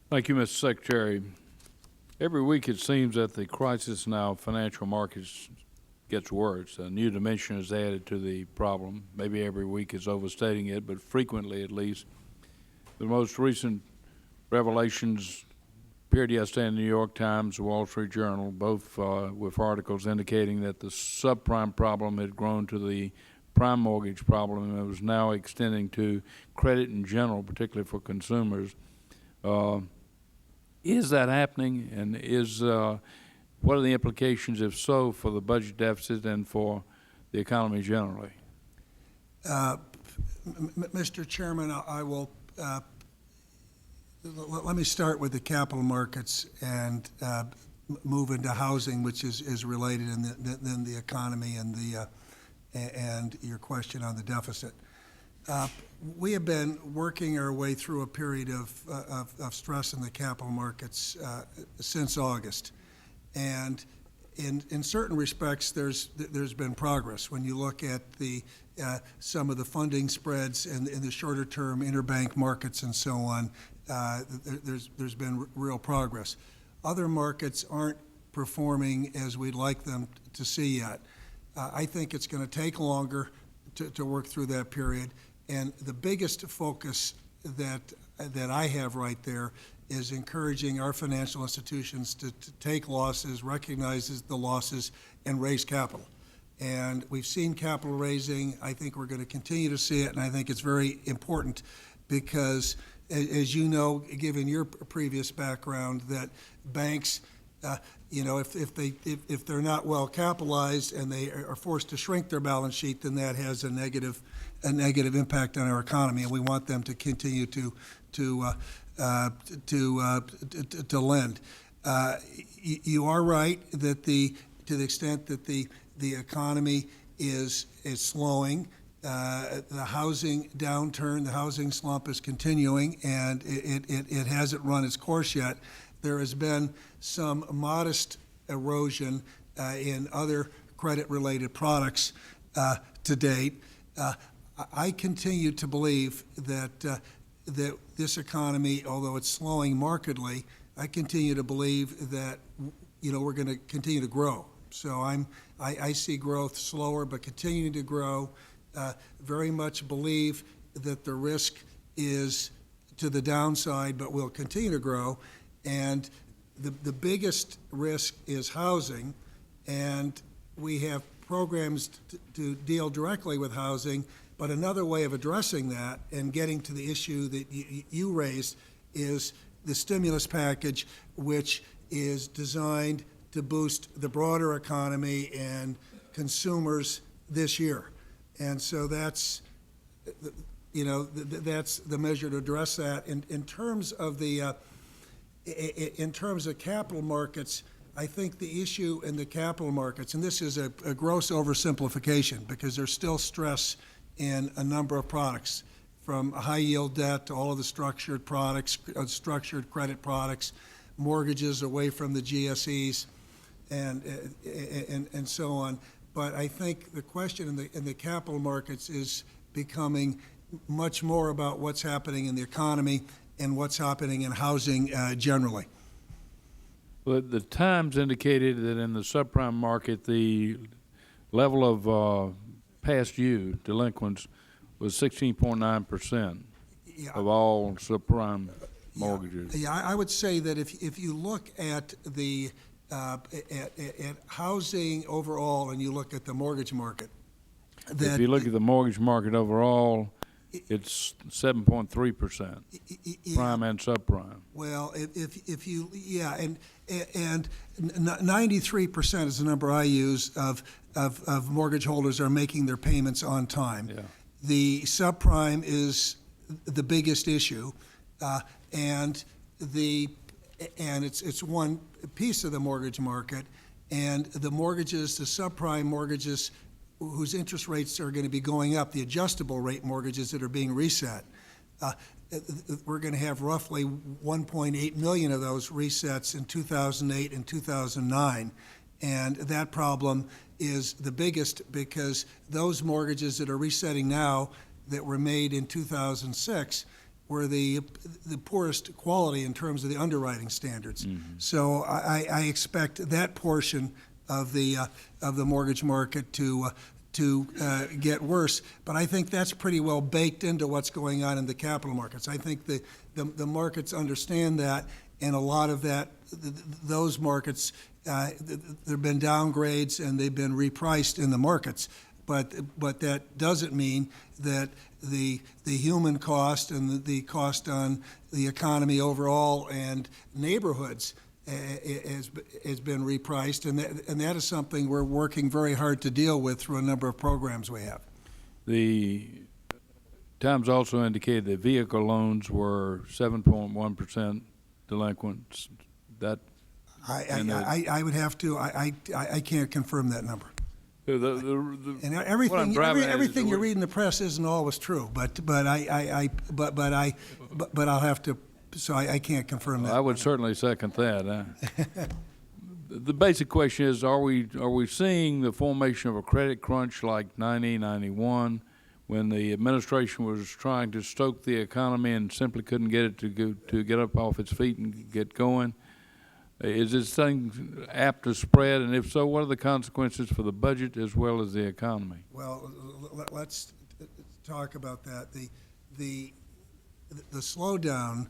Thank you, Mr. Secretary. Every week it seems that the crisis in our financial markets gets worse. A new dimension is added to the problem. Maybe every week is overstating it, but frequently at least. The most recent revelations appeared yesterday in the New York Times, the Wall Street Journal, both with articles indicating that the subprime problem had grown to the prime mortgage problem and it was now extending to credit in general, particularly for consumers. Is that happening, and what are the implications, if so, for the budget deficit and for the economy generally? Mr. Chairman, I will let me start with the capital markets and move into housing, which is related, and then the economy and your question on the deficit. We have been working our way through a period of stress in the capital markets since August, and in certain respects, there's been progress. When you look at some of the funding spreads in the shorter term interbank markets and so on, there's been real progress. Other markets aren't performing as we'd like them to see yet. I think it's going to take longer to work through that period. And the biggest focus that I have right there is encouraging our financial institutions to take losses, recognize the losses, and raise capital. And we've seen capital raising. I think we're going to continue to see it, and I think it's very important because, as you know, given your previous background, that banks, if they're not well capitalized and they are forced to shrink their balance sheet, then that has a negative impact on our economy, and we want them to continue to lend. You are right that to the extent that the economy is slowing, the housing downturn, the housing slump is continuing, and it hasn't run its course yet. There has been some modest erosion in other credit-related products to date. I continue to believe that this economy, although it's slowing markedly, I continue to believe that we're going to continue to grow. So I see growth slower, but continuing to grow. Very much believe that the risk is to the downside, but will continue to grow. And the biggest risk is housing, and we have programs to deal directly with housing. But another way of addressing that and getting to the issue that you raised is the stimulus package, which is designed to boost the broader economy and consumers this year. And so that's the measure to address that. In terms of capital markets, I think the issue in the capital markets, and this is a gross oversimplification because there's still stress in a number of products, from high-yield debt to all of the structured products, structured credit products, mortgages away from the GSEs, and so on. But I think the question in the capital markets is becoming much more about what's happening in the economy and what's happening in housing generally. Well, the Times indicated that in the subprime market, the level of past due delinquents was 16.9% of all subprime mortgages. Yeah, I would say that if you look at the at housing overall and you look at the mortgage market, if you look at the mortgage market overall, it's 7.3%, prime and subprime. Well, if you and 93% is the number I use of mortgage holders are making their payments on time. Yeah. The subprime is the biggest issue, and it's one piece of the mortgage market, and the mortgages, the subprime mortgages, whose interest rates are going to be going up, the adjustable rate mortgages that are being reset. We're going to have roughly 1.8 million of those resets in 2008 and 2009. And that problem is the biggest because those mortgages that are resetting now that were made in 2006 were the poorest quality in terms of the underwriting standards. So I expect that portion of the mortgage market to get worse. But I think that's pretty well baked into what's going on in the capital markets. I think the markets understand that, and a lot of those markets, there have been downgrades and they've been repriced in the markets. But that doesn't mean that the human cost and the cost on the economy overall and neighborhoods has been repriced, and that is something we're working very hard to deal with through a number of programs we have. The Times also indicated that vehicle loans were 7.1% delinquent. That I would have to. I can't confirm that number. And everything you read in the press isn't always true, but I'll have to. So I can't confirm that. I would certainly second that. The basic question is: Are we seeing the formation of a credit crunch like 90-91, when the administration was trying to stoke the economy and simply couldn't get it to get up off its feet and get going? Is this thing apt to spread, and if so, what are the consequences for the budget as well as the economy? Well, let's talk about that. The slowdown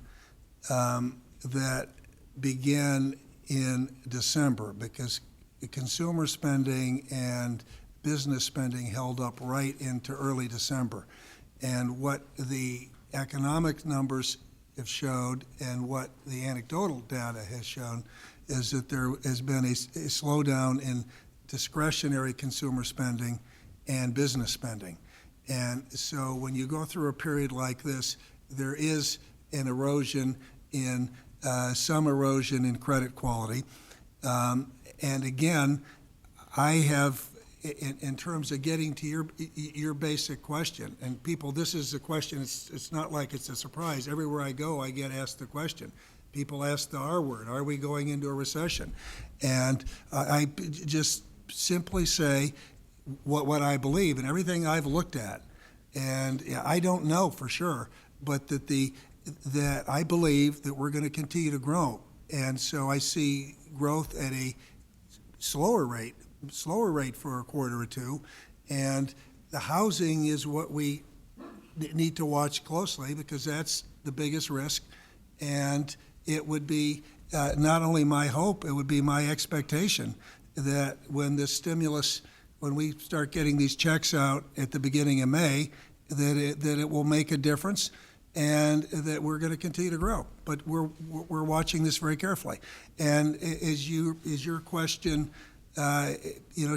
that began in December, because consumer spending and business spending held up right into early December, and what the economic numbers have showed and what the anecdotal data has shown is that there has been a slowdown in discretionary consumer spending and business spending. And so when you go through a period like this, there is an erosion in some erosion in credit quality. And again, I have, in terms of getting to your basic question, and people, this is a question, it's not like it's a surprise. Everywhere I go, I get asked the question. People ask the R word, are we going into a recession? And I just simply say what I believe and everything I've looked at. And I don't know for sure, but that I believe that we're going to continue to grow. And so I see growth at a slower rate for a quarter or two, and the housing is what we need to watch closely, because that's the biggest risk. And it would be not only my hope, it would be my expectation that when we start getting these checks out at the beginning of May, that it will make a difference, and that we're going to continue to grow. But we're watching this very carefully. And as your question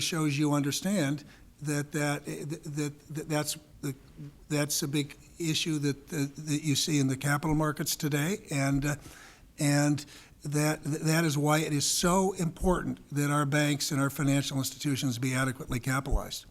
shows you understand that's a big issue that you see in the capital markets today, and that is why it is so important that our banks and our financial institutions be adequately capitalized.